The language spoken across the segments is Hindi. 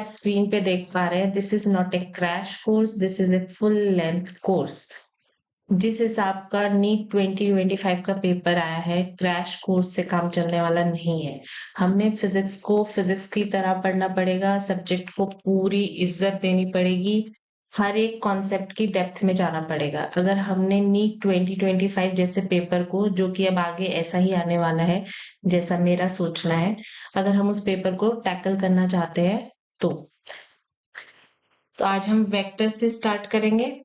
स्क्रीन पे देख पा रहे हैं, this is not a crash course, this is a full length course. जिस हिसाब का नीट 2025 का पेपर आया है, क्रैश कोर्स से काम चलने वाला नहीं है। हमने फिजिक्स को फिजिक्स की तरह पढ़ना पड़ेगा, सब्जेक्ट को पूरी इज्जत देनी पड़ेगी, हर एक कॉन्सेप्ट की डेप्थ में जाना पड़ेगा। अगर हमने नीट 2025 जैसे पेपर को, जो कि अब आगे ऐसा ही आने वाला है जैसा मेरा सोचना है, अगर हम उस पेपर को टैकल करना चाहते हैं तो आज हम वेक्टर से स्टार्ट करेंगे।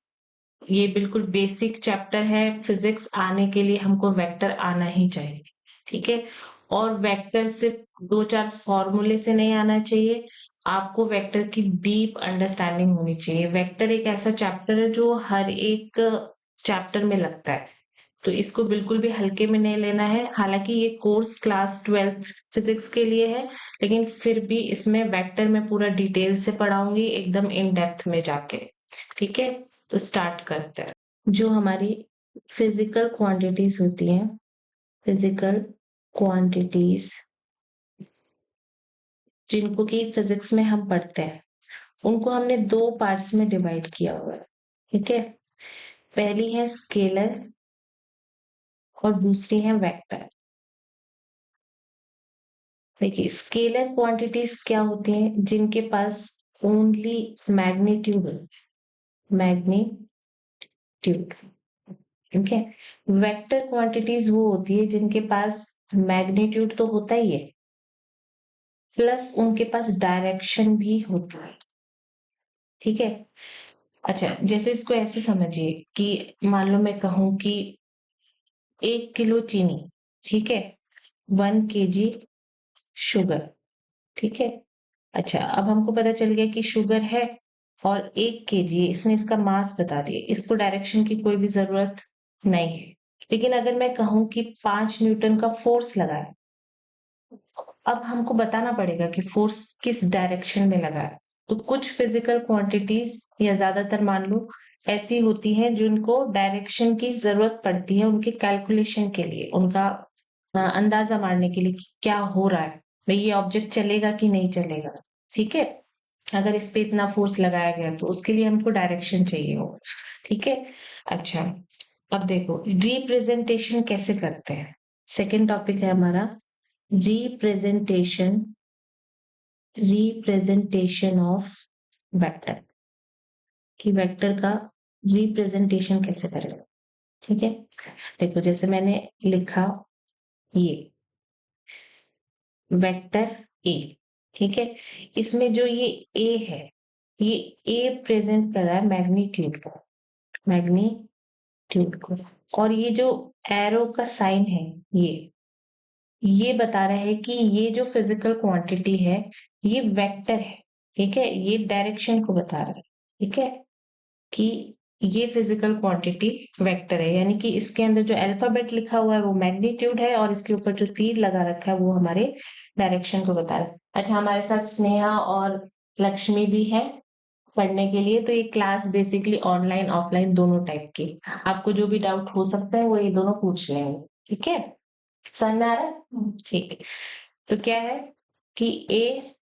ये बिल्कुल बेसिक चैप्टर है, फिजिक्स आने के लिए हमको वेक्टर आना ही चाहिए, ठीक है। और वेक्टर सिर्फ 2-4 फॉर्मूले से नहीं आना चाहिए, आपको वेक्टर की डीप अंडरस्टैंडिंग होनी चाहिए। वेक्टर एक ऐसा चैप्टर है जो हर एक चैप्टर में लगता है, तो इसको बिल्कुल भी हल्के में नहीं लेना है। हालांकि ये कोर्स क्लास 12th फिजिक्स के लिए है, लेकिन फिर भी इसमें वेक्टर में पूरा डिटेल से पढ़ाऊंगी, एकदम इन डेप्थ में जाके, ठीक है। तो स्टार्ट करते हैं। जो हमारी फिजिकल क्वांटिटीज होती हैं, फिजिकल क्वांटिटीज जिनको कि फिजिक्स में हम पढ़ते हैं, उनको हमने 2 पार्ट्स में डिवाइड किया हुआ है, ठीक है। पहली है स्केलर और दूसरी है वेक्टर। देखिए, स्केलर क्वांटिटीज क्या होती हैं? जिनके पास ओनली मैग्नीट्यूड, मैग्नीट्यूड, ठीक है। वेक्टर क्वांटिटीज वो होती है जिनके पास मैग्नीट्यूड तो होता ही है, प्लस उनके पास डायरेक्शन भी होता है, ठीक है। अच्छा, जैसे इसको ऐसे समझिए कि मान लो मैं कहूं कि 1 किलो चीनी, ठीक है, 1 kg शुगर, ठीक है। अच्छा, अब हमको पता चल गया कि शुगर है और 1 kg, इसने इसका मास बता दिया, इसको डायरेक्शन की कोई भी जरूरत नहीं है। लेकिन अगर मैं कहूं कि 5 न्यूटन का फोर्स लगा है, अब हमको बताना पड़ेगा कि फोर्स किस डायरेक्शन में लगा है। तो कुछ फिजिकल क्वांटिटीज या ज्यादातर मान लो ऐसी होती हैं जिनको डायरेक्शन की जरूरत पड़ती है उनके कैलकुलेशन के लिए, उनका अंदाजा मारने के लिए कि क्या हो रहा है, भाई ये ऑब्जेक्ट चलेगा कि नहीं चलेगा, ठीक है। अगर इस पे इतना फोर्स लगाया गया तो उसके लिए हमको डायरेक्शन चाहिए हो, ठीक है। अच्छा, अब देखो रिप्रेजेंटेशन कैसे करते हैं। सेकेंड टॉपिक है हमारा रिप्रेजेंटेशन, रिप्रेजेंटेशन ऑफ वेक्टर, कि वेक्टर का रिप्रेजेंटेशन कैसे करेंगे, ठीक है। देखो, जैसे मैंने लिखा ये वेक्टर ए, ठीक है, इसमें जो ये ए है, ये ए प्रेजेंट कर रहा है मैग्नीट्यूड को, मैग्नीट्यूड को। और ये जो एरो का साइन है, ये बता रहा है कि ये जो फिजिकल क्वांटिटी है ये वेक्टर है, ठीक है। ये डायरेक्शन को बता रहा है, ठीक है, कि ये फिजिकल क्वांटिटी वेक्टर है, यानी कि इसके अंदर जो अल्फाबेट लिखा हुआ है वो मैग्नीट्यूड है और इसके ऊपर जो तीर लगा रखा है वो हमारे डायरेक्शन को बता रहा है। अच्छा, हमारे साथ स्नेहा और लक्ष्मी भी है पढ़ने के लिए, तो ये क्लास बेसिकली ऑनलाइन ऑफलाइन दोनों टाइप की, आपको जो भी डाउट हो सकता है वो ये दोनों पूछ लेंगे, ठीक है। समझ में आ रहा है? ठीक है। तो क्या है कि ए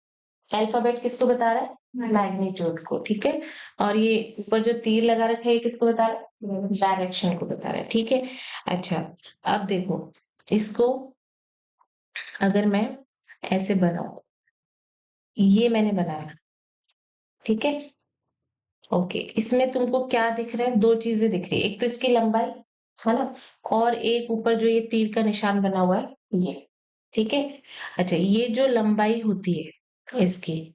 अल्फाबेट किसको बता रहा है? मैग्नीट्यूड को, ठीक है। और ये ऊपर जो तीर लगा रखा है ये किसको बता रहा है? डायरेक्शन को बता रहा है, ठीक है। अच्छा, अब देखो इसको अगर मैं ऐसे बनाऊं, ये मैंने बनाया, ठीक है। ओके, इसमें तुमको क्या दिख रहा है? 2 चीजें दिख रही है, एक तो इसकी लंबाई है ना, और एक ऊपर जो ये तीर का निशान बना हुआ है ये, ठीक है। अच्छा, ये जो लंबाई होती है इसकी,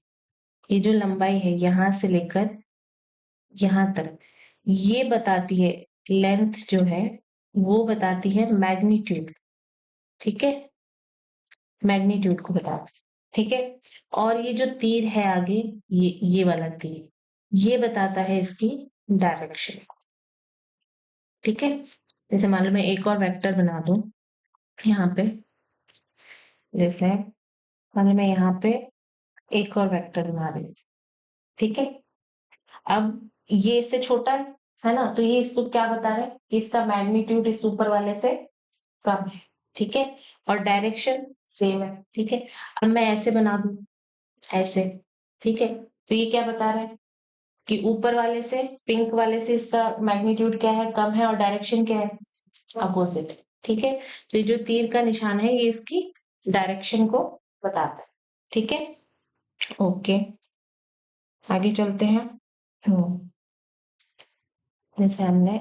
ये जो लंबाई है यहां से लेकर यहां तक, ये बताती है, लेंथ जो है वो बताती है मैग्नीट्यूड, ठीक है, मैग्नीट्यूड को बताती है, ठीक है। और ये जो तीर है आगे, ये वाला तीर, ये बताता है इसकी डायरेक्शन, ठीक है। जैसे मान लो मैं एक और वेक्टर बना दूं यहाँ पे, जैसे मान लो मैं यहाँ पे एक और वेक्टर बना रही हूँ, ठीक है। अब ये इससे छोटा है ना, तो ये इसको क्या बता रहे हैं कि इसका मैग्नीट्यूड इस ऊपर वाले से कम है, ठीक है। और डायरेक्शन सेम है, ठीक है। अब मैं ऐसे बना दूं, ऐसे, ठीक है। तो ये क्या बता रहे हैं कि ऊपर वाले से, पिंक वाले से इसका मैग्नीट्यूड क्या है, कम है, और डायरेक्शन क्या है, अपोजिट। ठीक है, तो ये जो तीर का निशान है ये इसकी डायरेक्शन को बताता है। ठीक है, ओके, आगे चलते हैं। जैसे हमने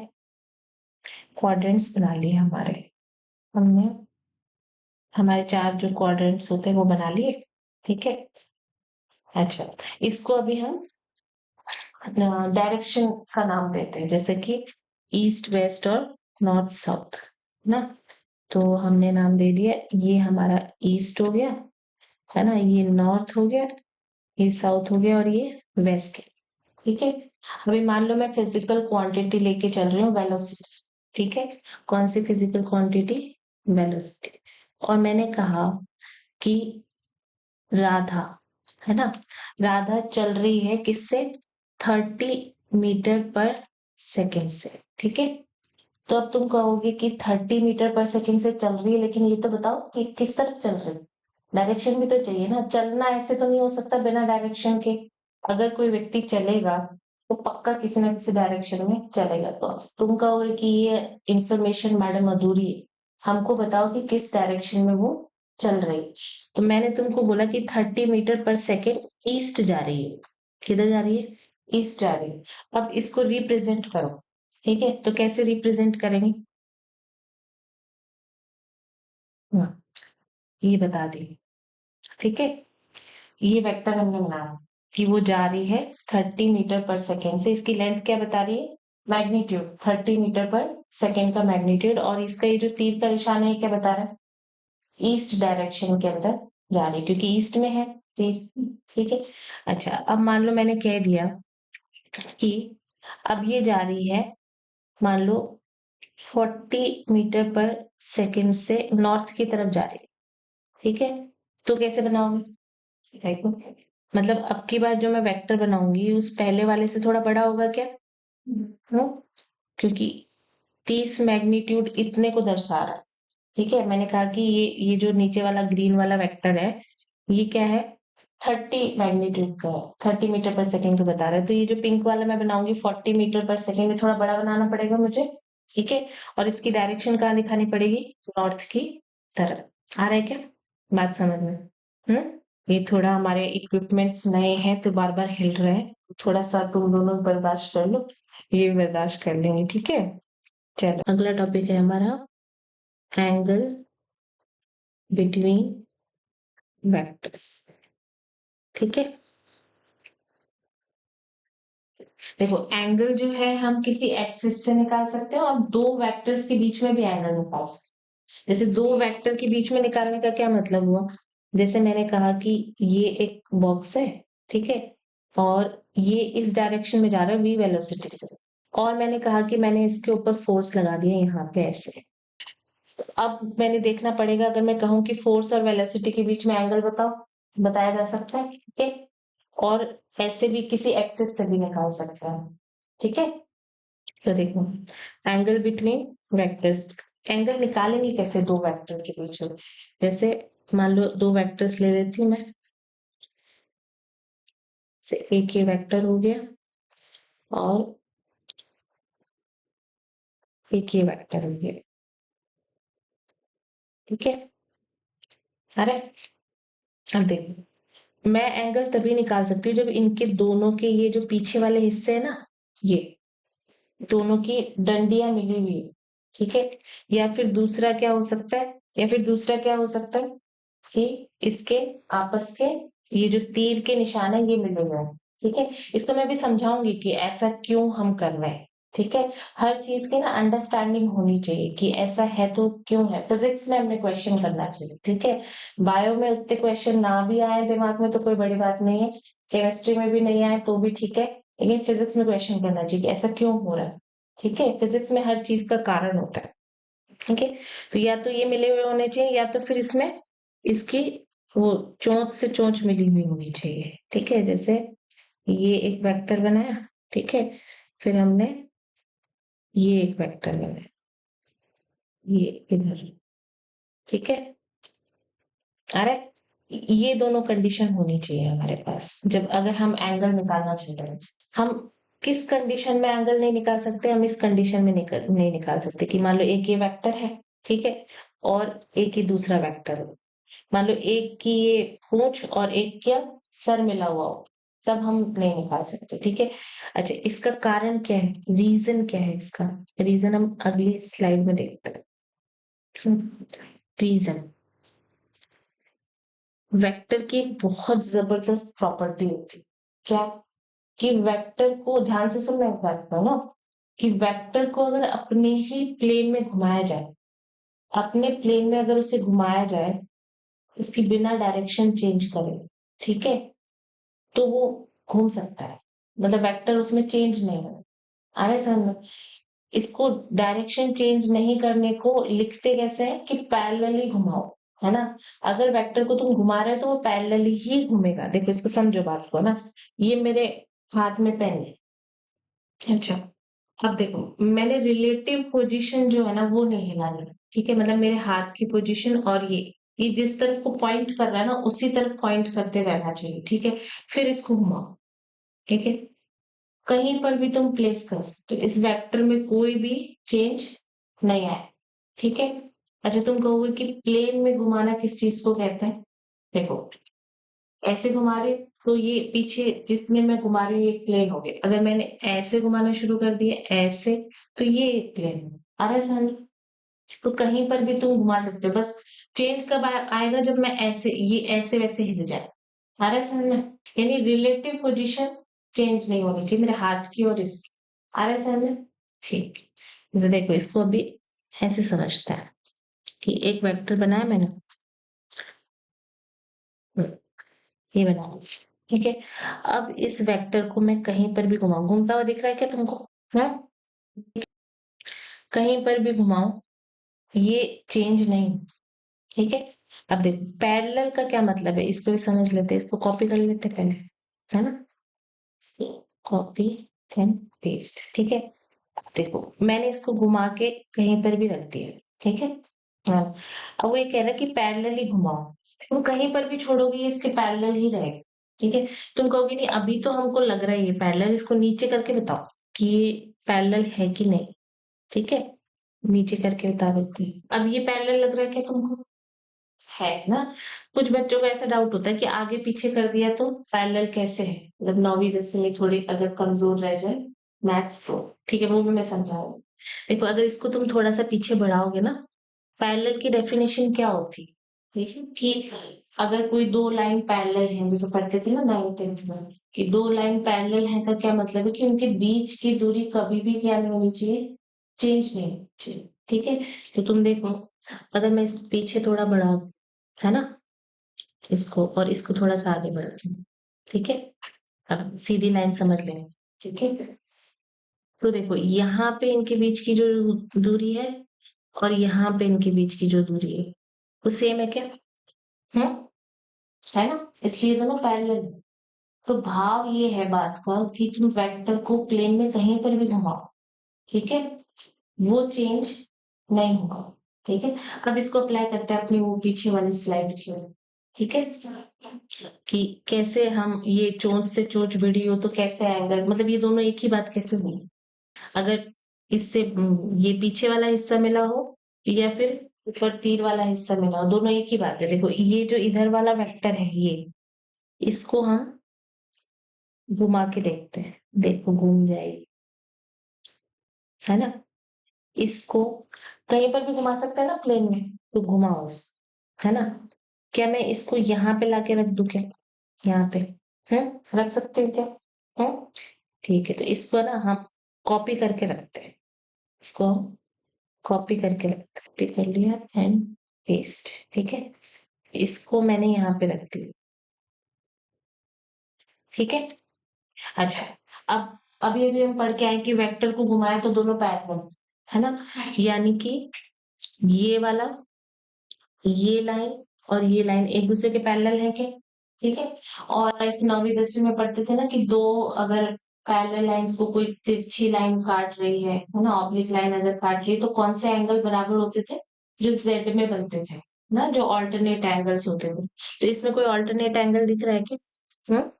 क्वाड्रेंट्स बना लिए हमने हमारे 4 जो क्वाड्रेंट्स होते हैं वो बना लिए। ठीक है, अच्छा, इसको अभी हम डायरेक्शन का नाम देते हैं, जैसे कि ईस्ट वेस्ट और नॉर्थ साउथ ना। तो हमने नाम दे दिया, ये हमारा ईस्ट हो गया, है ना, ये नॉर्थ हो गया, ये साउथ हो गया, और ये वेस्ट। ठीक है, अभी मान लो मैं फिजिकल क्वांटिटी लेके चल रही हूँ, वेलोसिटी। ठीक है, कौन सी फिजिकल क्वांटिटी, वेलोसिटी। और मैंने कहा कि राधा, है ना, राधा चल रही है किससे, 30 मीटर पर सेकेंड से। ठीक है, तो अब तुम कहोगे कि 30 मीटर पर सेकेंड से चल रही है, लेकिन ये तो बताओ कि किस तरफ चल रही है, डायरेक्शन भी तो चाहिए ना, चलना ऐसे तो नहीं हो सकता बिना डायरेक्शन के। अगर कोई व्यक्ति चलेगा तो पक्का किसी ना किसी डायरेक्शन में चलेगा। तो अब तुम कहोगे कि ये इंफॉर्मेशन मैडम अधूरी है, हमको बताओ कि किस डायरेक्शन में वो चल रही है। तो मैंने तुमको बोला कि 30 मीटर पर सेकेंड ईस्ट जा रही है। किधर जा रही है, ईस्ट जा रही है। अब इसको रिप्रेजेंट करो। ठीक है, तो कैसे रिप्रेजेंट करेंगे, हाँ, ये बता दी। ठीक है, ये वेक्टर हमने बनाया कि वो जा रही है 30 मीटर पर सेकेंड से। इसकी लेंथ क्या बता रही है, मैग्नीट्यूड, 30 मीटर पर सेकेंड का मैग्नीट्यूड। और इसका ये जो तीर का निशान है ये क्या बता रहा है, ईस्ट डायरेक्शन के अंदर जा रही है, क्योंकि ईस्ट में है तीर। ठीक है, अच्छा, अब मान लो मैंने कह दिया कि अब ये जा रही है, मान लो 40 मीटर पर सेकेंड से नॉर्थ की तरफ जा रही है। ठीक है, तो कैसे बनाओगे, देखो, मतलब अब की बार जो मैं वेक्टर बनाऊंगी उस पहले वाले से थोड़ा बड़ा होगा क्या, नो, क्योंकि 30 मैग्नीट्यूड इतने को दर्शा रहा है। ठीक है, मैंने कहा कि ये जो नीचे वाला ग्रीन वाला वेक्टर है ये क्या है, 30 मैग्नीट्यूड का है, 30 मीटर पर सेकेंड को बता रहा है। तो ये जो पिंक वाला मैं बनाऊंगी 40 मीटर पर सेकेंड में, थोड़ा बड़ा बनाना पड़ेगा मुझे। ठीक है, और इसकी डायरेक्शन कहाँ दिखानी पड़ेगी, नॉर्थ की तरफ। आ रहा है क्या बात समझ में, ये थोड़ा हमारे इक्विपमेंट्स नए हैं तो बार बार हिल रहे हैं, थोड़ा सा तुम दोनों बर्दाश्त कर लो, ये भी बर्दाश्त कर लेंगे। ठीक है, चलो अगला टॉपिक है हमारा एंगल बिटवीन वेक्टर्स। ठीक है, देखो एंगल जो है हम किसी एक्सिस से निकाल सकते हैं, और दो वेक्टर्स के बीच में भी एंगल निकाल सकते हैं। जैसे दो वेक्टर के बीच में निकालने का क्या मतलब हुआ, जैसे मैंने कहा कि ये एक बॉक्स है, ठीक है, और ये इस डायरेक्शन में जा रहा है v वेलोसिटी से, और मैंने कहा कि मैंने इसके ऊपर फोर्स लगा दिया यहाँ पे ऐसे। तो अब मैंने देखना पड़ेगा, अगर मैं कहूँ कि फोर्स और वेलोसिटी के बीच में एंगल बताओ, बताया जा सकता है। ठीक है, और ऐसे भी किसी एक्सिस से भी निकाल सकते हैं। ठीक है, तो देखो एंगल बिटवीन वेक्टर्स, एंगल निकालेंगे कैसे दो वेक्टर के बीच में, जैसे मान लो दो वेक्टर्स ले लेती हूँ मैं, से एक ये वेक्टर हो गया और एक ये वेक्टर हो गया। ठीक है, अरे अब देखो मैं एंगल तभी निकाल सकती हूँ जब इनके दोनों के ये जो पीछे वाले हिस्से है ना, ये दोनों की डंडियां मिली हुई है। ठीक है, या फिर दूसरा क्या हो सकता है, या फिर दूसरा क्या हो सकता है कि इसके आपस के ये जो तीर के निशान है ये मिले हुए हैं। ठीक है, इसको मैं भी समझाऊंगी कि ऐसा क्यों हम कर रहे हैं। ठीक है, हर चीज की ना अंडरस्टैंडिंग होनी चाहिए कि ऐसा है तो क्यों है। फिजिक्स में हमने क्वेश्चन करना चाहिए, ठीक है, बायो में उतने क्वेश्चन ना भी आए दिमाग में तो कोई बड़ी बात नहीं है, केमिस्ट्री में भी नहीं आए तो भी ठीक है, लेकिन फिजिक्स में क्वेश्चन करना चाहिए कि ऐसा क्यों हो रहा है। ठीक है, फिजिक्स में हर चीज का कारण होता है। ठीक है, तो या तो ये मिले हुए होने चाहिए, या तो फिर इसमें इसकी वो चोंच से चोंच मिली हुई होनी चाहिए। ठीक है, जैसे ये एक वेक्टर बनाया, ठीक है, फिर हमने ये एक वेक्टर बनाया, ये इधर। ठीक है, आ रहा है, ये दोनों कंडीशन होनी चाहिए हमारे पास, जब अगर हम एंगल निकालना चाहते हैं। हम किस कंडीशन में एंगल नहीं निकाल सकते? हम इस कंडीशन में नहीं निकाल सकते कि मान लो एक ये वेक्टर है, ठीक है? और एक ये दूसरा वेक्टर हो। मान लो एक की ये पूंछ और एक क्या सर मिला हुआ हो, तब हम नहीं निकाल सकते, ठीक है? अच्छा, इसका कारण क्या है? रीज़न क्या है इसका? रीज़न हम अगली स्लाइड में देखते हैं। रीज़न वेक्टर की एक बहुत ज़बरदस्त प्रॉपर्टी होती है। क्या? कि वेक्टर को ध्यान से सुनना इस बात को ना, कि वेक्टर को अगर अपने ही प्लेन में घुमाया जाए, अपने प्लेन में अगर उसे घुमाया जाए, उसकी बिना डायरेक्शन चेंज करे, ठीक है? तो वो घूम सकता है। मतलब वेक्टर उसमें चेंज नहीं होगा। आ रहा है समझ में? इसको डायरेक्शन चेंज नहीं करने को लिखते कैसे हैं कि पैरेलली घुमाओ, है ना? अगर वेक्टर को तुम घुमा रहे हो तो वो पैरेलली ही घूमेगा। देखो इसको समझो बात को ना। ये मेरे हाथ में पेन है। अच्छा, अब देखो मैंने रिलेटिव पोजीशन जो है ना वो नहीं हिलानी, ठीक है? मतलब मेरे हाथ की पोजीशन और ये जिस तरफ को पॉइंट कर रहा है ना उसी तरफ पॉइंट करते रहना चाहिए, ठीक है? फिर इसको घुमाओ, ठीक है? कहीं पर भी तुम प्लेस कर सकते हो, इस वेक्टर में कोई भी चेंज नहीं आया, ठीक है? अच्छा, तुम कहोगे कि प्लेन में घुमाना किस चीज को कहते हैं? देखो, ऐसे घुमा रही हूँ, तो ये पीछे जिसमें मैं घुमा रही हूँ ये प्लेन हो गया। अगर मैंने ऐसे घुमाना शुरू कर दिया ऐसे, तो ये एक प्लेन हो। आ रहा है समझ? तो कहीं पर भी तुम घुमा सकते हो, बस चेंज कब आएगा? जब मैं ऐसे ये ऐसे वैसे हिल जाए। आ रहा है समझ में? यानी रिलेटिव पोजीशन चेंज नहीं होनी चाहिए मेरे हाथ की और इसकी। आ रहा है समझ में? ठीक। जैसे देखो इसको अभी ऐसे समझते हैं कि एक वेक्टर बनाया मैंने। हम्म, ये बना लिया, ठीक है? अब इस वेक्टर को मैं कहीं पर भी घुमाऊं, घूमता हुआ दिख रहा है क्या तुमको? है? कहीं पर भी घुमाऊं, ये चेंज नहीं, ठीक है? अब देखो पैरेलल का क्या मतलब है, इसको भी समझ लेते हैं, इसको कॉपी कर लेते हैं पहले, है ना? कॉपी एंड पेस्ट, ठीक है? देखो मैंने इसको घुमा के कहीं पर भी रख दिया, ठीक है? हाँ, अब वो ये कह रहा है कि पैरेलल ही घुमाओ। तुम कहीं पर भी छोड़ोगे ये इसके पैरेलल ही रहेगा, ठीक है? तुम कहोगे नहीं अभी तो हमको लग रहा है ये पैरेलल, इसको नीचे करके बताओ कि ये पैरेलल है कि नहीं, ठीक है? नीचे करके बता देती हूँ। अब ये पैरेलल लग रहा है क्या तुमको? है ना? कुछ बच्चों को ऐसा डाउट होता है कि आगे पीछे कर दिया तो पैरेलल कैसे है? मतलब 9वीं 10वीं में थोड़ी अगर कमजोर रह जाए मैथ्स तो, ठीक है? वो भी मैं समझाऊंगी। देखो अगर इसको तुम थोड़ा सा पीछे बढ़ाओगे ना, पैरेलल की डेफिनेशन क्या होती? ठीक है कि अगर कोई दो लाइन पैरेलल है, जैसे पढ़ते थे ना 9th 10th में, कि दो लाइन पैरेलल है का क्या मतलब है? कि उनके बीच की दूरी कभी भी क्या नहीं होनी चाहिए? चेंज नहीं होनी चाहिए, ठीक है? तो तुम देखो अगर मैं इसको पीछे थोड़ा बढ़ा दूं, है ना? इसको और इसको थोड़ा सा आगे बढ़ा दूं, ठीक है? अब सीधी लाइन समझ लें, ठीक है? तो देखो यहाँ पे इनके बीच की जो दूरी है और यहाँ पे इनके बीच की जो दूरी है वो सेम है क्या? हम्म, है ना? इसलिए दोनों पैरेलल है। तो भाव ये है बात का कि तुम वेक्टर को प्लेन में कहीं पर भी घुमाओ, ठीक है? वो चेंज नहीं होगा, ठीक है? अब इसको अप्लाई करते हैं अपनी वो पीछे वाली स्लाइड की ओर, ठीक है? कि कैसे हम ये चोंच से चोंच भिड़ी हो तो कैसे एंगल, मतलब ये दोनों एक ही बात कैसे हुई? अगर इससे ये पीछे वाला हिस्सा मिला हो या फिर ऊपर तीर वाला हिस्सा मिला हो, दोनों एक ही बात है। देखो ये जो इधर वाला वेक्टर है ये, इसको हम घुमा के देखते हैं, देखो घूम जाएगी, है ना? इसको कहीं पर भी घुमा सकते हैं ना प्लेन में, तो घुमाओ इसको, है ना? क्या मैं इसको यहाँ पे लाके रख दूं क्या? यहाँ पे, रख सकते हो क्या? हम्म, ठीक है, तो इसको ना हम कॉपी करके रखते हैं, इसको कॉपी करके रखते हैं, कॉपी कर लिया एंड पेस्ट, ठीक है? इसको मैंने यहाँ पे रख दिया, ठीक है? अच्छा, अब अभी अभी हम पढ़ के आए कि वेक्टर को घुमाए तो दोनों पैरेलल, है ना? यानी कि ये वाला, ये लाइन और ये लाइन एक दूसरे के पैरेलल है क्या? ठीक है? और ऐसे 9वीं 10वीं में पढ़ते थे ना कि दो अगर पैरेलल लाइंस को कोई तिरछी लाइन काट रही है ना, ऑब्लिक लाइन अगर काट रही है तो कौन से एंगल बराबर होते थे? जो जेड में बनते थे, ना, जो ऑल्टरनेट एंगल्स होते हैं। तो इसमें कोई ऑल्टरनेट एंगल दिख रहा है क्या? हम्म,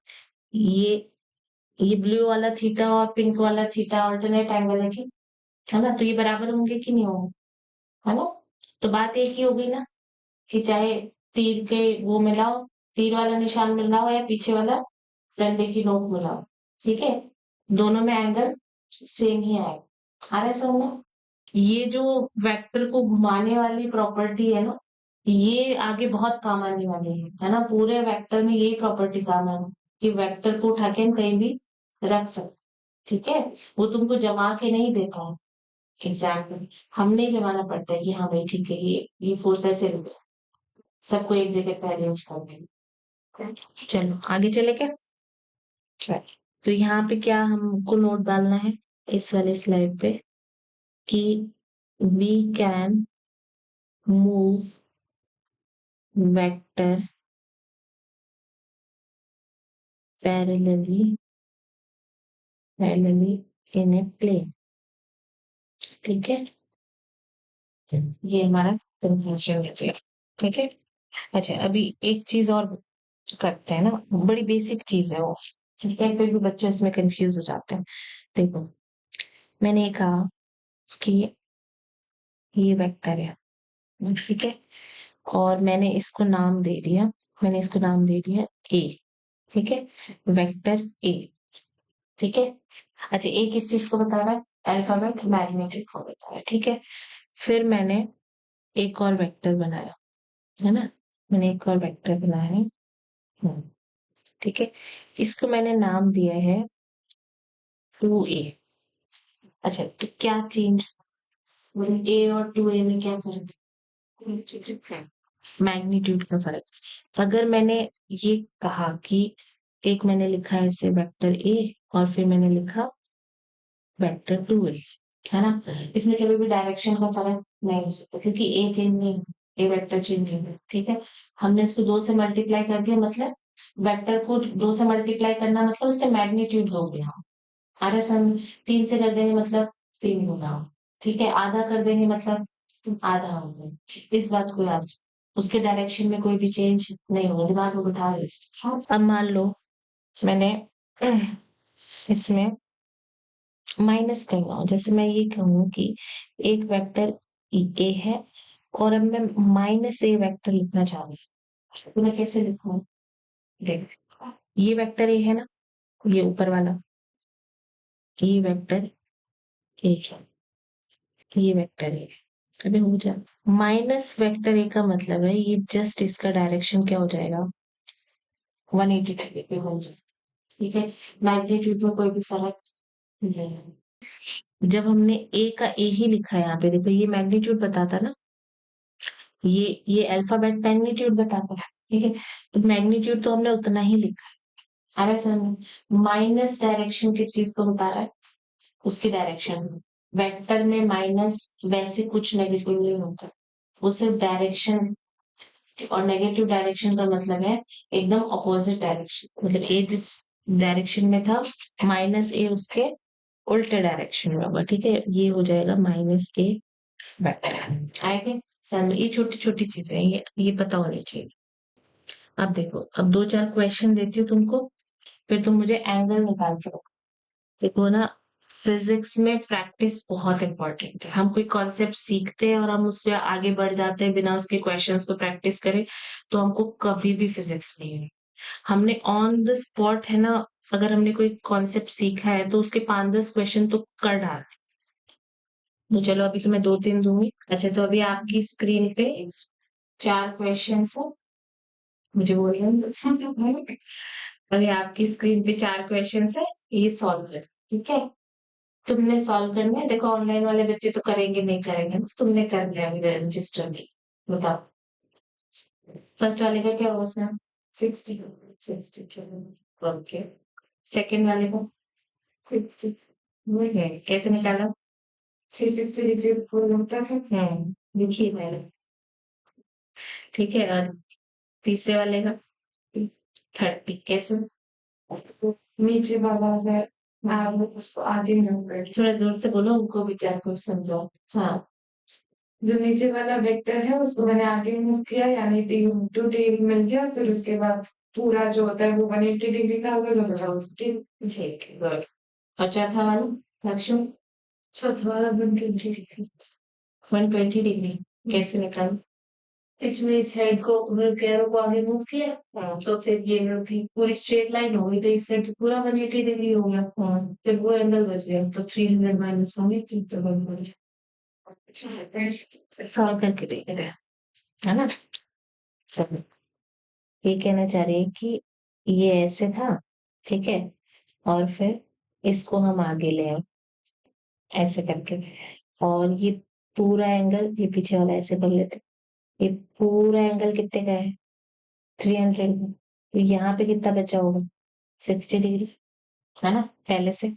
ये ये ब्लू वाला थीटा और पिंक वाला थीटा ऑल्टरनेट एंगल है क्या? है ना? तो ये बराबर होंगे कि नहीं होंगे? है ना? तो बात एक ही हो गई ना, कि चाहे तीर के वो मिलाओ, तीर वाला निशान मिलाओ या पीछे वाला डंडे की नोक मिलाओ, ठीक है, दोनों में एंगल सेम ही आएगा। आ रहा है समझ में? ये जो वेक्टर को घुमाने वाली प्रॉपर्टी है ना, ये आगे बहुत काम आने वाली है ना? पूरे वेक्टर में यही प्रॉपर्टी काम है कि वेक्टर को उठा के हम कहीं भी रख सकते, ठीक है? वो तुमको जमा के नहीं देता है एग्जैक्टली, हमने ही जमाना पड़ता है कि हाँ भाई ठीक है, ये फोर्स ऐसे लग रहा है, सबको एक जगह पे अरेंज कर देंगे। चलो आगे चले क्या? चलो, तो यहाँ पे क्या हमको नोट डालना है इस वाले स्लाइड पे, कि we can move vector parallelly parallelly in a plane, ठीक है? ये हमारा कंक्लूजन निकला, ठीक है? अच्छा, अभी एक चीज और करते हैं ना, बड़ी बेसिक चीज है वो, ठीक है? फिर भी बच्चे उसमें कंफ्यूज हो जाते हैं। देखो, मैंने ये कहा कि ये वेक्टर है, ठीक है, और मैंने इसको नाम दे दिया ए, ठीक है, वेक्टर ए, ठीक है। अच्छा, ए किस चीज को बता रहा है? अल्फाबेट मैग्नीट्यूड को बता रहा है, ठीक है। फिर मैंने एक और वेक्टर बनाया, है ना? मैंने एक और वेक्टर बनाया है, हम्म, ठीक है। इसको मैंने नाम दिया है 2a। अच्छा, तो क्या चेंज, मतलब ए और 2a में क्या फर्क है? मैग्नीट्यूड का फर्क। अगर मैंने ये कहा कि एक मैंने लिखा है इसे वेक्टर ए, और फिर मैंने लिखा वेक्टर 2a, है ना? इसमें कभी भी डायरेक्शन का फर्क नहीं हो सकता, क्योंकि ए चेंज नहीं, ए वेक्टर चेंज नहीं हुआ, ठीक है। हमने उसको 2 से मल्टीप्लाई कर दिया, मतलब वेक्टर को 2 से मल्टीप्लाई करना मतलब उसका मैग्नीट्यूड हो गया। आधा सम 3 से कर देंगे मतलब 3 होगा, ठीक है। आधा कर देंगे मतलब आधा होगा। इस बात को याद, उसके डायरेक्शन में कोई भी चेंज नहीं होगा, दिमाग में बिठा लो इसको। अब मान लो मैंने इसमें माइनस करना हो, जैसे मैं ये कहूँ कि एक वेक्टर ए है, और अब मैं माइनस ए वेक्टर लिखना चाहूँ, तो मैं कैसे लिखूं? देख, ये वेक्टर ए है ना, ये ऊपर वाला, ये वेक्टर ए है, ये वेक्टर ए है। अभी हो जाए, माइनस वेक्टर ए का मतलब है ये जस्ट इसका डायरेक्शन क्या हो जाएगा? 180 डिग्री पे हो जाए, ठीक है। मैग्नीट्यूड में कोई भी फर्क नहीं है। जब हमने ए का ए ही लिखा है यहाँ पे, देखो ये मैग्नीट्यूड बताता ना, ये अल्फाबेट मैग्नीट्यूड बताता है, ठीक है। तो मैग्नीट्यूड तो हमने उतना ही लिखा है, अरे सर, माइनस डायरेक्शन किस चीज को बता रहा है? उसकी डायरेक्शन। वेक्टर में माइनस वैसे कुछ नेगेटिव नहीं होता, वो सिर्फ डायरेक्शन, और नेगेटिव डायरेक्शन का मतलब है एकदम अपोजिट डायरेक्शन, मतलब ए जिस डायरेक्शन में था, माइनस ए उसके उल्टे डायरेक्शन में होगा, ठीक है। ये हो जाएगा माइनस ए वेक्टर, आएगा समझ? ये छोटी छोटी चीजें हैं, ये पता होनी चाहिए। अब देखो, अब 2-4 क्वेश्चन देती हूँ तुमको, फिर तुम मुझे एंगल निकाल के दो। देखो ना, फिजिक्स में प्रैक्टिस बहुत इंपॉर्टेंट है। हम कोई कॉन्सेप्ट सीखते हैं और हम उसके आगे बढ़ जाते हैं बिना उसके क्वेश्चंस को प्रैक्टिस करे, तो हमको कभी भी फिजिक्स नहीं है। हमने ऑन द स्पॉट, है ना, अगर हमने कोई कॉन्सेप्ट सीखा है तो उसके 5-10 क्वेश्चन तो कर डाल। तो चलो अभी तो मैं 2-3 दूंगी। अच्छा, तो अभी आपकी स्क्रीन पे 4 क्वेश्चन है, मुझे बोल रहे हैं अभी आपकी स्क्रीन पे 4 क्वेश्चन है, ये सॉल्व कर, ठीक है। तुमने सॉल्व करना है, देखो ऑनलाइन वाले बच्चे तो करेंगे नहीं करेंगे, बस तुमने कर लिया अभी रजिस्टर में। बताओ, फर्स्ट वाले का क्या होगा उसमें? 60, 60, ओके। सेकंड वाले को 60, कैसे निकाला? 360 डिग्री ऊपर होता है, देखिए मैंने, ठीक है। और तीसरे वाले का 30, कैसे? नीचे वाला है, आप उसको आगे मूव कर, थोड़ा जोर से बोलो, उनको विचार को समझाओ। हाँ, जो नीचे वाला वेक्टर है उसको मैंने आगे मूव किया, यानी टू टी मिल गया, फिर उसके बाद पूरा जो होता है वो 180 डिग्री का होगा, तो बचा 150। ठीक है, गुड। और चौथा वाला लक्ष्य चौथा वाला 120 डिग्री। 120 डिग्री कैसे निकालूं? इसमें इस हेड को कैरो को आगे मूव किया, तो फिर ये पूरी स्ट्रेट लाइन हो गई, तो इस साइड से पूरा 180 डिग्री हो गया, फिर वो एंगल बच गया, तो 300 माइनस होंगे, तो 120। सॉल्व करके देखते हैं, है ना? चलो, ये कहना चाह रही है कि ये ऐसे था, ठीक है, और फिर इसको हम आगे ले आए ऐसे करके, और ये पूरा एंगल, ये पीछे वाला ऐसे कर लेते, ये पूरा एंगल कितने का है? 300। तो यहाँ पे कितना बचा होगा? 60 डिग्री, है ना, पहले से।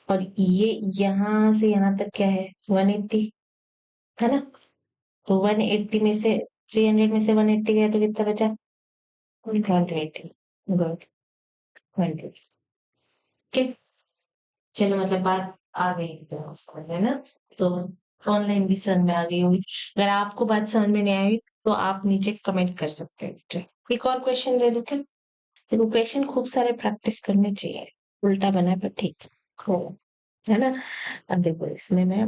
और ये यहाँ से यहाँ तक क्या है? 180, है ना? तो 180 में से 300 में से 180 गया तो कितना बचा? 120। गुड, 120। ठीक, चलो, मतलब बात आ गई तो समझ में ना, तो ऑनलाइन भी समझ में आ गई होगी। अगर आपको बात समझ में नहीं आई तो आप नीचे कमेंट कर सकते हैं। एक और क्वेश्चन दे दूं क्या? देखो, क्वेश्चन खूब सारे प्रैक्टिस करने चाहिए, उल्टा बना पर ठीक हो, है ना? अब देखो, इसमें मैं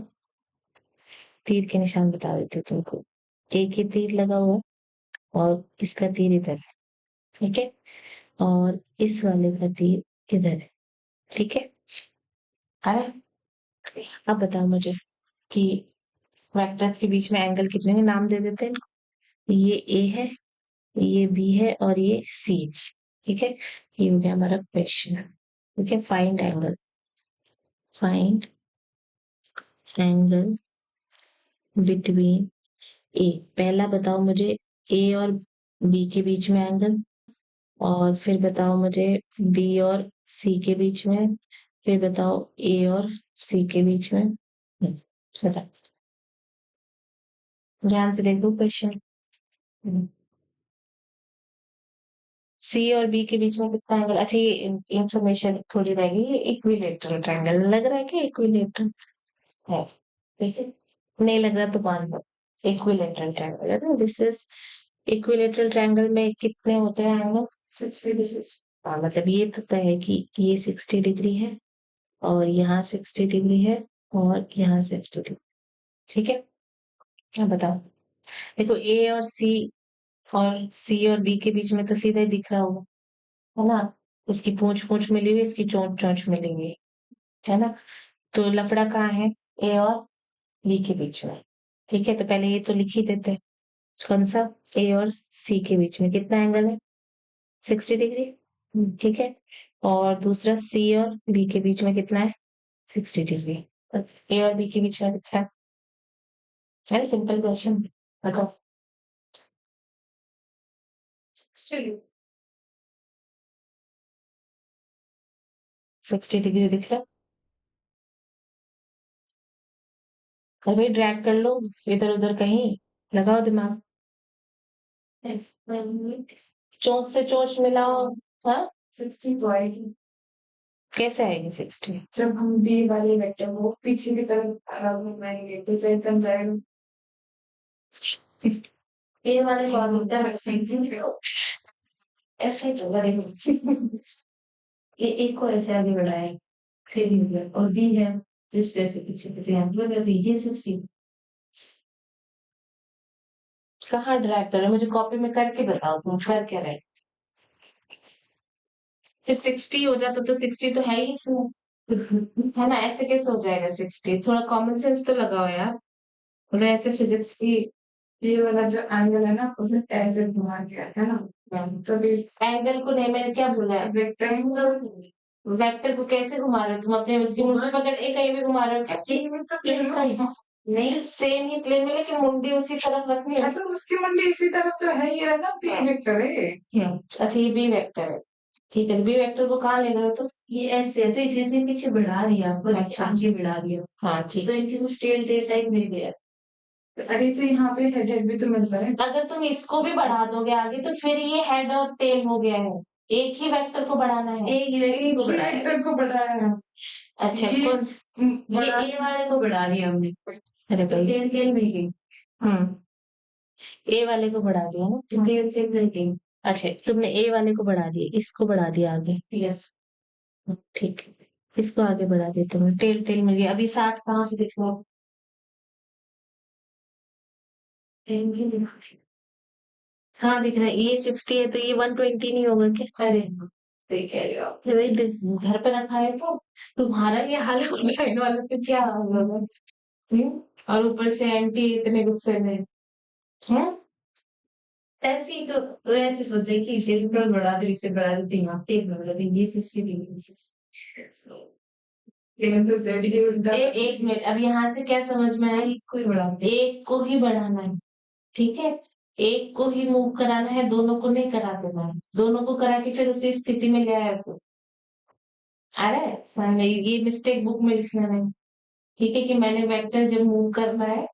तीर के निशान बता देती हूँ तुमको। एक ही तीर लगा हुआ और इसका तीर इधर है, ठीक है, और इस वाले का तीर इधर है, ठीक है। अरे, अब बताओ मुझे कि वेक्टर्स के बीच में एंगल कितने हैं? नाम दे देते हैं इनको। ये ए है, ये बी है और ये सी, ठीक है। ये हो गया हमारा क्वेश्चन, ठीक है। Find angle, find angle between A. पहला बताओ मुझे ए और बी के बीच में एंगल, और फिर बताओ मुझे बी और सी के बीच में, फिर बताओ ए और सी के बीच में। बताओ, ध्यान से देखो क्वेश्चन। सी और बी के बीच में कितना एंगल? अच्छा, ये इंफॉर्मेशन थोड़ी रहेगी, ये इक्विलेटरल ट्रायंगल लग रहा है कि इक्विलेटरल है, ठीक है। नहीं लग रहा तो मान लो इक्विलेटरल ट्रायंगल है ना, दिस इज इक्विलेटरल ट्रायंगल में कितने होते हैं एंगल? 60 डिग्री। हाँ, मतलब ये तो तय है कि ये 60 डिग्री है, और यहाँ 60 डिग्री है, और यहाँ 60 डिग्री, ठीक है। अब बताओ, देखो ए और बी के बीच में तो सीधा ही दिख रहा होगा, है ना? इसकी पूंछ पूंछ मिली हुई, इसकी चोंच चोंच मिली हुई, है ना? तो लफड़ा कहाँ है? ए और बी के बीच में, ठीक है। तो पहले ये तो लिख ही देते हैं, कौन सा? ए और सी के बीच में कितना एंगल है? 60 डिग्री, ठीक है। और दूसरा सी और बी के बीच में कितना है? 60 डिग्री। तो ए और बी के बीच में कितना है? सिंपल क्वेश्चन, बताओ। 60 डिग्री दिख रहा है? अभी ड्रैग कर लो इधर उधर कहीं, लगाओ दिमाग, चोंच से चोंच मिलाओ। हाँ, 60 तो आएगी। कैसे आएगी 60? जब हम बी वाले वेक्टर को पीछे की तरफ घुमाएंगे तो सही तब जाएगा। ए वाले को आगे तरफ रखेंगे, ऐसे ही तो करेंगे। ये एक को ऐसे आगे बढ़ाए, फिर भी हो गया, और बी है जिस वजह से पीछे पीछे यहाँ हो गया, तो ये 60। कहाँ ड्रैग कर रहे हो? मुझे कॉपी में करके बताओ, तुम कर क्या रहे? फिर 60 हो जाता तो 60 तो है ही इसमें, है ना? ऐसे कैसे हो जाएगा 60? थोड़ा कॉमन सेंस तो लगाओ यार, मतलब ऐसे फिजिक्स की। ये वाला जो एंगल है ना उसे ऐसे घुमा गया है ना, तो एंगल को नहीं, मैंने क्या बोला है? रेक्टेंगल। वेक्टर को कैसे घुमा रहे हो तुम? अपने उसकी मुंडी पकड़ एक कहीं भी घुमा रहे हो? नहीं, सेम ही प्लेन में, लेकिन मुंडी उसी तरफ रखनी है। तो उसकी मुंडी इसी तरफ तो है, ये ना बी वेक्टर है। अच्छा, ये बी वेक्टर है, ठीक है। बी वेक्टर को कहाँ ले गए हो तुम? ये ऐसे है, तो इसे इसने पीछे बढ़ा दिया, अच्छा आगे बढ़ा दिया, हाँ ठीक। तो इनकी कुछ टेल टेल टाइप मिल गया। अरे तो यहाँ पे हेड हेड भी तो मिलता है। अगर तुम इसको भी बढ़ा दोगे आगे तो फिर ये हेड और टेल हो गया है। एक ही वेक्टर को बढ़ाना है, एक ही वेक्टर को बढ़ाया है। अच्छा, ये ए वाले को बढ़ा दिया हमने। अरे तो भाई टेल टेल में गई। ए वाले को बढ़ा दिया ना। तो टेल टेल में गई। अच्छा, तुमने ए वाले को बढ़ा दिया, इसको बढ़ा दिया आगे। यस। ठीक है, इसको आगे बढ़ा दिया तुमने, टेल टेल मिल गया। अभी 60 कहाँ से दिख रहा है? टेल भी दिखा। हाँ दिख रहा है, ये 60 है तो ये 120 नहीं होगा क्या? अरे सही कह रहे हो आप। ये भाई घर पे रखा है तो तुम्हारा ये हाल है, ऑनलाइन वालों पे क्या हाल होगा? और ऊपर से आंटी इतने गुस्से में हैं। ऐसे ही तो ऐसे सोचे कि इसे भी थोड़ा बढ़ा दो, इसे बढ़ा देती हूँ, आप एक बढ़ा देंगे, ये 60 ये 60। लेकिन तो जेड के उल्टा। एक मिनट, अब यहाँ से क्या समझ में आया? एक को ही बढ़ाना, एक को ही बढ़ाना है, ठीक है। एक को ही मूव कराना है, दोनों को नहीं करा देना है। दोनों को करा के फिर उसी स्थिति में ले आया तो अरे सामने ये मिस्टेक बुक में लिख लेना है, ठीक है, कि मैंने वेक्टर जब मूव करना है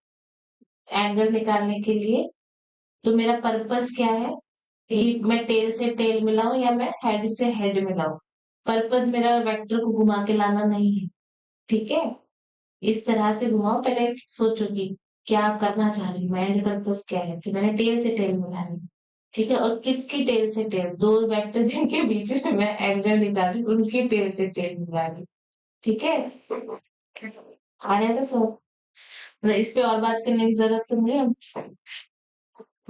एंगल निकालने के लिए, तो मेरा पर्पस क्या है कि मैं टेल से टेल मिलाऊं या मैं हेड से हेड मिलाऊं। पर्पस मेरा वेक्टर को घुमा के लाना नहीं है, ठीक है। इस तरह से घुमाओ, पहले सोचो कि क्या करना चाह रही हूँ मैं, एंड पर्पस क्या है, कि मैंने टेल से टेल मिलानी है, ठीक है। और किसकी टेल से टेल? दो वेक्टर जिनके बीच में मैं एंगल निकाल रही हूँ, उनकी टेल से टेल मिला रही हूँ, ठीक है। आ रहा है तो सब, मतलब इस पे और बात करने की जरूरत तो नहीं है।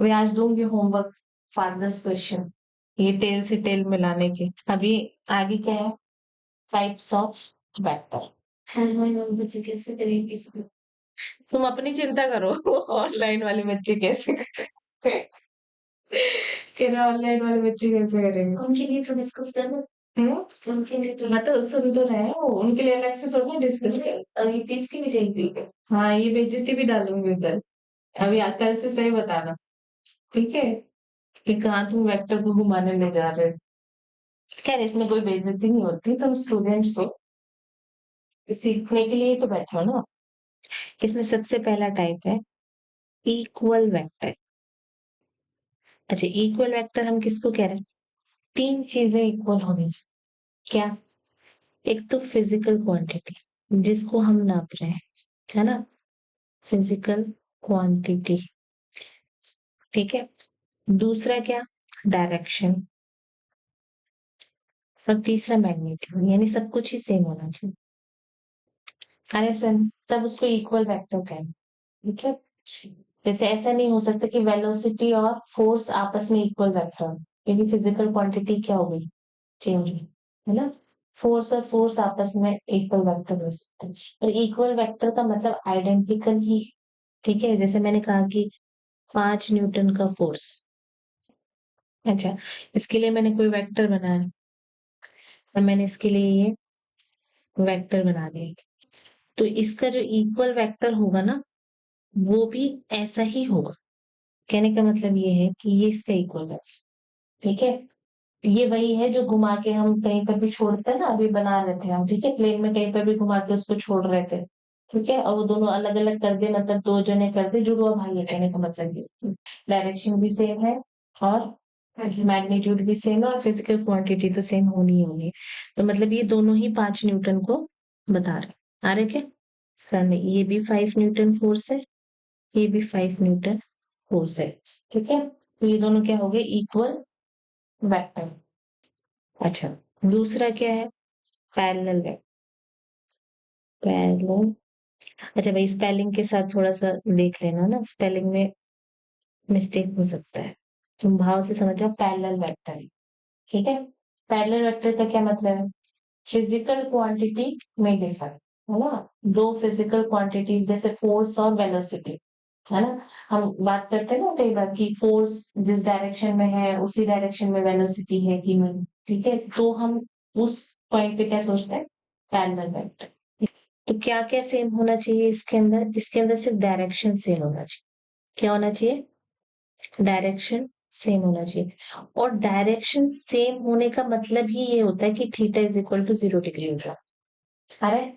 मैं आज दूंगी होमवर्क, फादर्स क्वेश्चन, ये टेल से टेल मिलाने के। अभी आगे क्या है? Types of vector. ऑनलाइन बच्चे कैसे करेंगे इसको? तुम अपनी चिंता करो, ऑनलाइन वाले बच्चे कैसे करेंगे? फिर ऑनलाइन वाले बच्चे कैसे करेंगे? उनके लिए तो डिस्कस करो। उनके लिए तो हाँ तो सुन तो रहे हो, उनके लिए अलग से थोड़ा ना डिस्कस कर। अभी पीस की भी जाएगी। हाँ ये बेइज्जती भी डालूंगी उधर। अभी कल से सही बताना, ठीक है, कि कहाँ तुम वेक्टर को घुमाने ले जा रहे हो। खैर इसमें कोई बेइज्जती नहीं होती, तुम स्टूडेंट्स हो, सीखने के लिए तो बैठे हो ना। इसमें सबसे पहला टाइप है इक्वल वेक्टर। अच्छा, इक्वल वेक्टर हम किसको कह रहे हैं? तीन चीजें इक्वल होनी चाहिए। क्या? एक तो फिजिकल क्वांटिटी जिसको हम नाप रहे हैं, है ना, फिजिकल क्वांटिटी, ठीक है। दूसरा क्या? डायरेक्शन। और तीसरा मैग्नीट्यूड, यानी सब कुछ ही सेम होना चाहिए। अरे सर, तब उसको इक्वल वेक्टर कहें, ठीक है। जैसे ऐसा नहीं हो सकता कि वेलोसिटी और फोर्स आपस में इक्वल वेक्टर हो, क्योंकि फिजिकल क्वांटिटी क्या हो गई? चेंज, है ना। फोर्स और फोर्स आपस में इक्वल वेक्टर हो सकते हैं, और इक्वल वेक्टर का मतलब आइडेंटिकल ही, ठीक है। जैसे मैंने कहा कि 5 न्यूटन का फोर्स, अच्छा, इसके लिए मैंने कोई वेक्टर बनाया, और मैंने इसके लिए ये वेक्टर बना दिया, तो इसका जो इक्वल वेक्टर होगा ना, वो भी ऐसा ही होगा। कहने का मतलब ये है कि ये इसका इक्वल है, ठीक है। ये वही है जो घुमा के हम कहीं पर भी छोड़ते हैं ना, अभी बना रहे थे हम, ठीक है, प्लेन में कहीं पर भी घुमा के उसको छोड़ रहे थे, ठीक है, और वो दोनों अलग अलग कर दे, मतलब दो जने कर दे, जुड़वा भाई है, कहने का मतलब ये डायरेक्शन भी सेम है और मैग्नीट्यूड भी सेम है और फिजिकल क्वांटिटी तो सेम होनी ही होनी है। तो मतलब ये दोनों ही 5 न्यूटन को बता रहे, आ रहे क्या? सर में ये भी 5 न्यूटन फोर्स है, ये भी 5 न्यूटन फोर्स है, ठीक है। तो ये दोनों क्या हो गए? Equal vector. अच्छा, दूसरा क्या है? Parallel vector. पैरेलल, अच्छा भाई स्पेलिंग के साथ थोड़ा सा देख लेना ना, स्पेलिंग में मिस्टेक हो सकता है, तुम भाव से समझ जाओ, पैरेलल वेक्टर है, ठीक है। पैरेलल वेक्टर का क्या मतलब है? फिजिकल क्वांटिटी में डिफर, है ना। दो फिजिकल क्वांटिटीज जैसे फोर्स और वेलोसिटी, है ना। हम बात करते हैं ना कई बार कि फोर्स जिस डायरेक्शन में है उसी डायरेक्शन में वेलोसिटी है कि नहीं, ठीक है, तो हम उस पॉइंट पे क्या सोचते हैं? Parallel vector. तो क्या क्या सेम होना चाहिए इसके अंदर? इसके अंदर सिर्फ डायरेक्शन सेम होना चाहिए। क्या होना चाहिए? डायरेक्शन सेम होना चाहिए। और डायरेक्शन सेम होने का मतलब ही ये होता है कि theta is equal to 0 degree हो जाए। अरे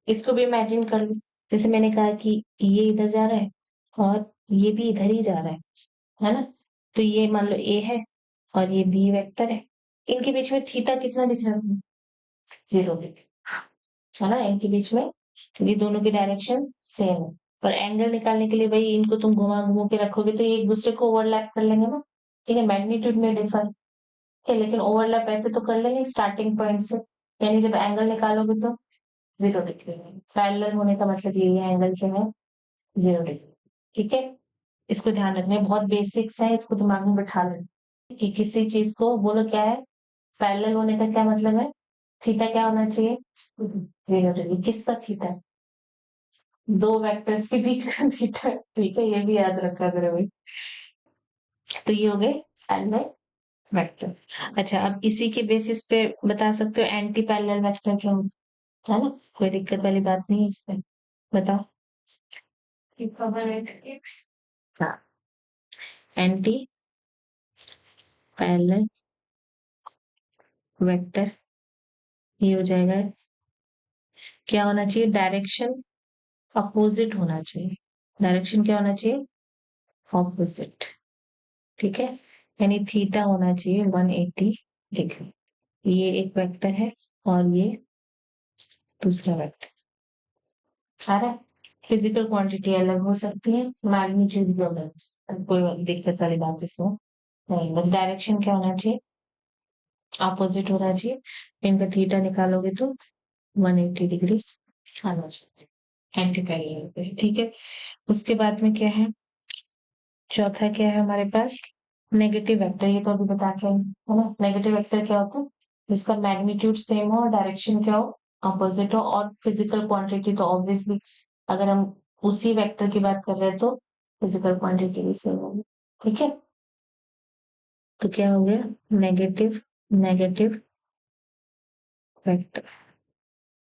इसको भी इमेजिन कर लो, जैसे मैंने कहा कि ये इधर जा रहा है और ये भी इधर ही जा रहा है ना। तो ये मान लो ए है और ये बी वेक्टर है, इनके बीच में थीटा कितना दिख रहा है? 0 डिग्री, है ना, इनके बीच में, ये दोनों की डायरेक्शन सेम है। और एंगल निकालने के लिए भाई इनको तुम घुमा के रखोगे तो ये एक दूसरे को ओवरलैप कर लेंगे ना, ठीक है, मैग्नीट्यूड में डिफर है, लेकिन ओवरलैप ऐसे तो कर लेंगे स्टार्टिंग पॉइंट से, यानी जब एंगल निकालोगे तो 0 डिग्री में पैरेलल होने का मतलब यही है, एंगल क्या है 0 डिग्री, ठीक है। इसको ध्यान रखना है, बहुत बेसिक्स है, इसको दिमाग में बिठा लेना कि किसी चीज को बोलो क्या है पैरेलल होने का क्या मतलब है, थीटा क्या होना चाहिए 0 डिग्री, किसका थीटा, दो वेक्टर्स के बीच का थीटा, ठीक है, ये भी याद रखा करो भाई। तो ये हो गए पैरेलल वेक्टर। अच्छा, अब इसी के बेसिस पे बता सकते हो एंटी पैरेलल वेक्टर क्या होता है ना, कोई दिक्कत वाली बात नहीं है इसमें, बताओ। हाँ, एंटी पैरेलल वेक्टर ये हो जाएगा, क्या होना चाहिए, डायरेक्शन अपोजिट होना चाहिए, डायरेक्शन क्या होना चाहिए ऑपोजिट, ठीक है, यानी थीटा होना चाहिए 180 डिग्री, ये एक वेक्टर है और ये दूसरा वेक्टर आ रहा है। फिजिकल क्वांटिटी अलग हो सकती है, मैग्नीट्यूड भी अलग हो सकता है, कोई दिक्कत वाली बात इसमें नहीं, बस डायरेक्शन क्या होना चाहिए अपोजिट होना चाहिए, इनका थीटा निकालोगे तो 180 डिग्री आना चाहिए एंटी पैरेलल पे, ठीक है। उसके बाद में क्या है, चौथा क्या है हमारे पास, नेगेटिव वेक्टर, ये तो अभी बता के आई, है ना, नेगेटिव वेक्टर क्या होता है, जिसका मैग्नीट्यूड सेम हो और डायरेक्शन क्या हो अपोजिट हो, और फिजिकल क्वांटिटी तो ऑब्वियसली अगर हम उसी वेक्टर की बात कर रहे हैं तो फिजिकल क्वांटिटी भी सेम होगी, ठीक है। तो क्या हो गया negative negative vector,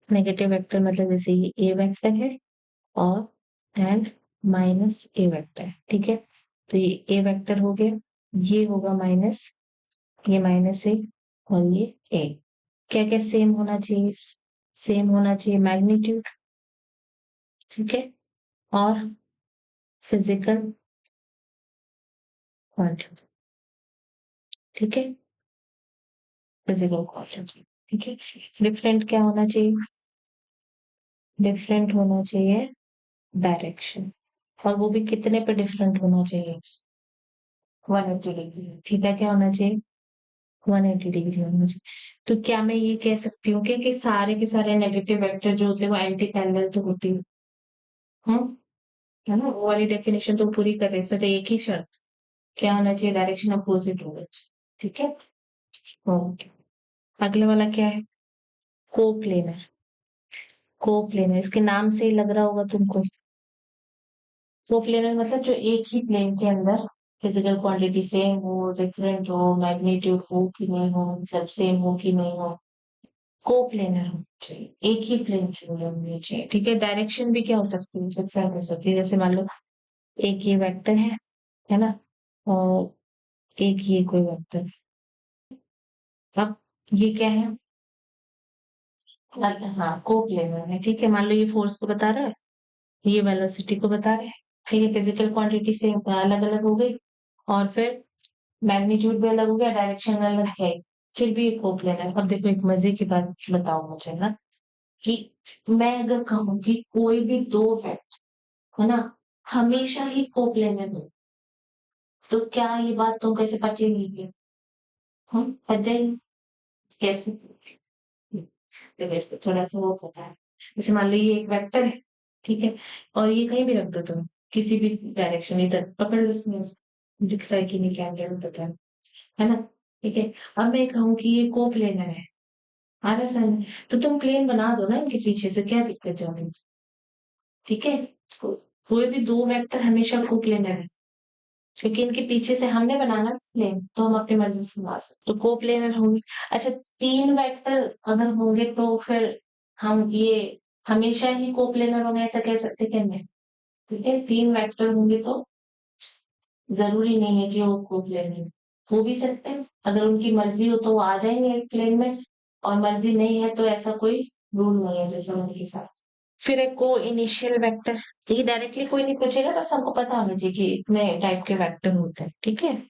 negative vector मतलब जैसे ये ए वेक्टर है और एंड माइनस ए वेक्टर है, ठीक है, तो ये ए वेक्टर हो गया, ये होगा माइनस, ये माइनस ए और ये ए, क्या क्या सेम होना चाहिए, सेम होना चाहिए मैग्नीट्यूड, ठीक है, और फिजिकल क्वांटिटी, ठीक है, फिजिकल क्वांटिटी, ठीक है। डिफरेंट क्या होना चाहिए, डिफरेंट होना चाहिए डायरेक्शन, और वो भी कितने पे डिफरेंट होना चाहिए 180 डिग्री, थीटा क्या होना चाहिए 180 डिग्री होना चाहिए। तो क्या मैं ये कह सकती हूँ कि सारे के सारे नेगेटिव वेक्टर जो होते हैं वो एंटी पैरेलल तो होती है है ना, वो वाली डेफिनेशन तो पूरी कर रहे हैं, तो एक ही शर्त क्या होना चाहिए डायरेक्शन अपोजिट होना चाहिए, ठीक है। ओके, अगले वाला क्या है, कोप्लेनर, कोप्लेनर इसके नाम से ही लग रहा होगा तुमको, कोप्लेनर मतलब जो एक ही प्लेन के अंदर फिजिकल क्वांटिटी सेम हो, डिफरेंट हो, मैग्नीट्यूड हो कि नहीं हो, मतलब सेम हो कि नहीं हो, कोप्लेनर होना चाहिए, एक ही प्लेन के अंदर होनी चाहिए, ठीक है। डायरेक्शन भी क्या हो सकती है डिफरेंट हो सकती है, जैसे मान लो एक ये वेक्टर है ना, और एक ये कोई वेक्टर, अब ये क्या है, हाँ कोप्लेनर है, ठीक है, मान लो ये फोर्स को बता रहा है, ये वेलोसिटी को बता रहा है, फिर ये फिजिकल क्वांटिटी से अलग अलग हो गई, और फिर मैग्नीट्यूड भी अलग हो गया, डायरेक्शन अलग है, फिर भी ये कोप्लेनर। अब देखो एक मजे की बात बताओ मुझे ना, कि मैं अगर कहूँ कि कोई भी दो वेक्टर है ना हमेशा ही कोप्लेनर हो, तो क्या ये बात तुम कैसे पचेगी, हम पच जाएंगे कैसे, तो वैसे थोड़ा सा वो होता है, जैसे मान लो ये एक वेक्टर है, ठीक है, और ये कहीं भी रख दो तुम किसी भी डायरेक्शन, इधर पकड़ लो इसमें, दिख रहा है कि नहीं कैमरे में पता है ना, ठीक है। अब मैं कहूँ कि ये को प्लेनर है, आ रहा समझ, तो तुम प्लेन बना दो ना इनके पीछे से, क्या दिक्कत जाएगी, ठीक है। कोई भी दो वेक्टर हमेशा को प्लेनर है, क्योंकि इनके पीछे से हमने बनाना प्लेन, तो हम अपनी मर्जी से बना सकते, तो को प्लेनर होंगे। अच्छा, तीन वेक्टर अगर होंगे तो फिर हम ये हमेशा ही को प्लेनर होंगे ऐसा कह सकते क्या नहीं, ठीक है, तीन वेक्टर होंगे तो जरूरी नहीं है कि वो को प्लेनर हो भी सकते हैं, अगर उनकी मर्जी हो तो वो आ जाएंगे एक प्लेन में, और मर्जी नहीं है तो ऐसा कोई रूल नहीं है जैसे उनके साथ। फिर एक को इनिशियल वेक्टर, ये डायरेक्टली कोई नहीं पूछेगा, बस हमको पता होना चाहिए कि इतने टाइप के वेक्टर होते हैं, ठीक है,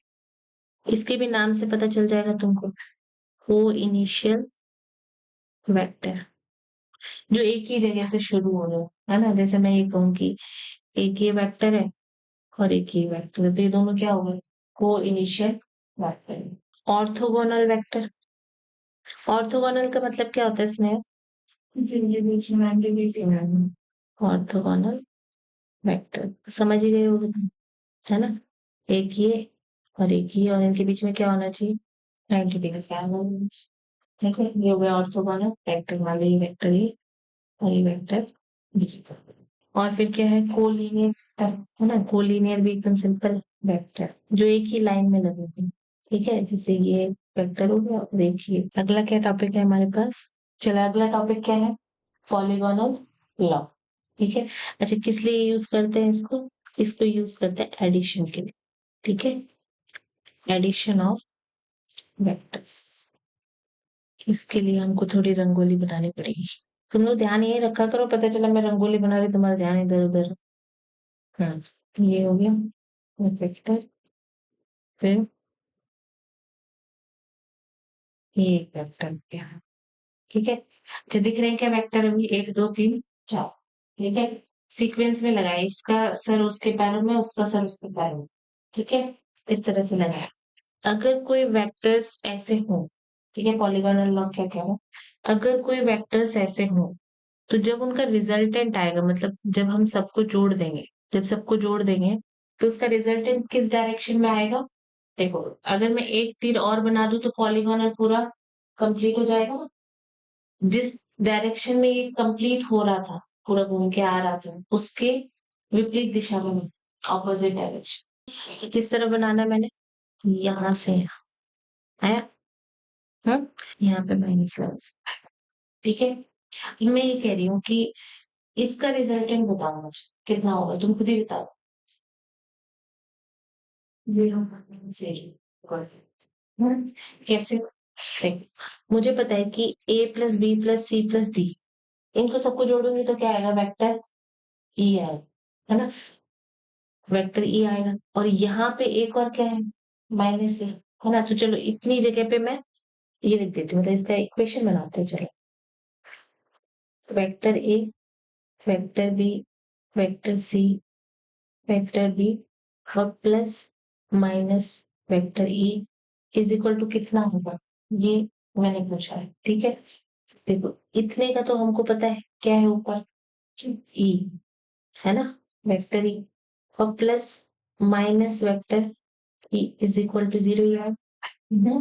इसके भी नाम से पता चल जाएगा तुमको, को इनिशियल वेक्टर, जो एक ही जगह से शुरू हो रहे हो, है ना? जैसे मैं ये कहूँ कि एक ये वेक्टर है और एक ये वेक्टर है, तो ये दोनों क्या हो गए? को initial vector. Orthogonal vector, orthogonal का मतलब क्या होता है इसमें? जिनके बीच में एंटीटी ऑर्थोगोनल वेक्टर समझ ही गए होगे तुम, है ना? एक ये और एक ये, और इनके बीच में क्या होना चाहिए? 90 डिग्री का एंगल। ठीक है, ये हो गया ऑर्थोगोनल वेक्टर, मान लो ये वेक्टर ये और ये वेक्टर बी। और फिर क्या है? कोलिनियर वेक्टर, है ना? कोलिनियर भी एकदम सिंपल वेक्टर जो एक ही लाइन में लगे थे। ठीक है, जैसे ये वेक्टर हो गया और एक ये। अगला क्या टॉपिक है हमारे पास? चलो अगला टॉपिक क्या है? Polygonal law. ठीक है। अच्छा, किस लिए यूज करते हैं इसको? इसको यूज करते हैं एडिशन के लिए। ठीक है, एडिशन ऑफ वेक्टर्स। इसके लिए हमको थोड़ी रंगोली बनानी पड़ेगी। तुम लोग ध्यान ये रखा करो, पता चला मैं रंगोली बना रही, तुम्हारा ध्यान इधर उधर। ये हो गया वेक्टर, फिर ये एक वेक्टर हो गया। ठीक है, अच्छा दिख रहे हैं क्या वेक्टर? अभी 1 2 3 4। ठीक है, सीक्वेंस में लगाए, इसका सर उसके पैरों में, उसका सर उसके पैरों में। ठीक है, इस तरह से लगाए। अगर कोई वेक्टर्स ऐसे हो, ठीक है, पॉलीगोनल लॉ क्या कह रहा है? अगर कोई वेक्टर्स ऐसे हो, तो जब उनका रिजल्टेंट आएगा, मतलब जब हम सबको जोड़ देंगे, जब सबको जोड़ देंगे, तो उसका रिजल्टेंट किस डायरेक्शन में आएगा? देखो, अगर मैं एक तीर और बना दूं तो पॉलीगोनल पूरा कंप्लीट हो जाएगा ना? जिस डायरेक्शन में ये कंप्लीट हो रहा था, पूरा घूम के आ रहा था, उसके विपरीत दिशा में, ऑपोजिट डायरेक्शन। किस तरह बनाना है मैंने? यहाँ से यहाँ आया, हम्म, यहाँ पे माइनस लगा। ठीक है, अब मैं ये कह रही हूँ कि इसका रिजल्टेंट बताओ मुझे, कितना होगा? तुम खुद ही बताओ। 0 कैसे? देखो, मुझे पता है कि a plus B plus C plus D, इनको सबको जोड़ूंगी तो क्या आएगा? वेक्टर ई आएगा, है ना? वेक्टर ई आएगा, और यहाँ पे एक और क्या है? माइनस ए, है ना? तो चलो इतनी जगह पे मैं ये लिख देती हूँ, मतलब इसका इक्वेशन बनाते हैं। चलो, vector A, vector B, vector C, vector B और plus minus vector E is equal to कितना होगा? ये मैंने पूछा है। ठीक है, देखो इतने का तो हमको पता है क्या है ऊपर, ई, है ना? वेक्टर ई और plus minus vector E is equal to 0 यार, है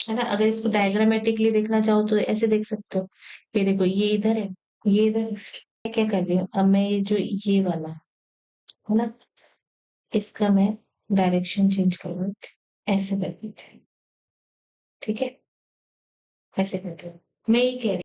ना? अगर इसको डायग्रामेटिकली देखना चाहो तो ऐसे देख सकते हो। ये देखो, ये इधर है, ये इधर है। मैं क्या कर रही हूँ अब? मैं ये जो ये वाला है ना, इसका मैं डायरेक्शन चेंज कर रही हूँ, ऐसे कर देते हैं। ठीक है, ऐसे करते हैं। मैं ये कह रही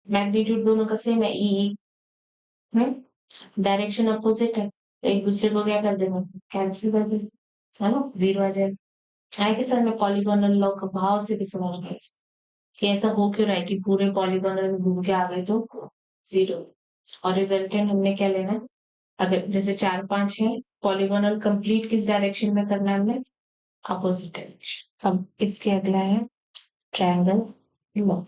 मैग्नीट्यूड दोनों का सेम है, ई, डायरेक्शन अपोजिट है, तो एक दूसरे को क्या कर देना? कैंसिल कर देना, है ना? 0 आ जाएगा। आए के सर मैं पॉलीगोनल लॉ का भाव से भी सवाल कर, कि ऐसा हो क्यों रहा है कि पूरे पॉलीगोनल में घूम के आ गए तो 0, और रिजल्टेंट हमने क्या लेना है? अगर जैसे 4 5 है, पॉलीगोनल कंप्लीट किस डायरेक्शन में करना है हमने? Opposite direction. अब इसके अगला है ट्रायंगल लॉ।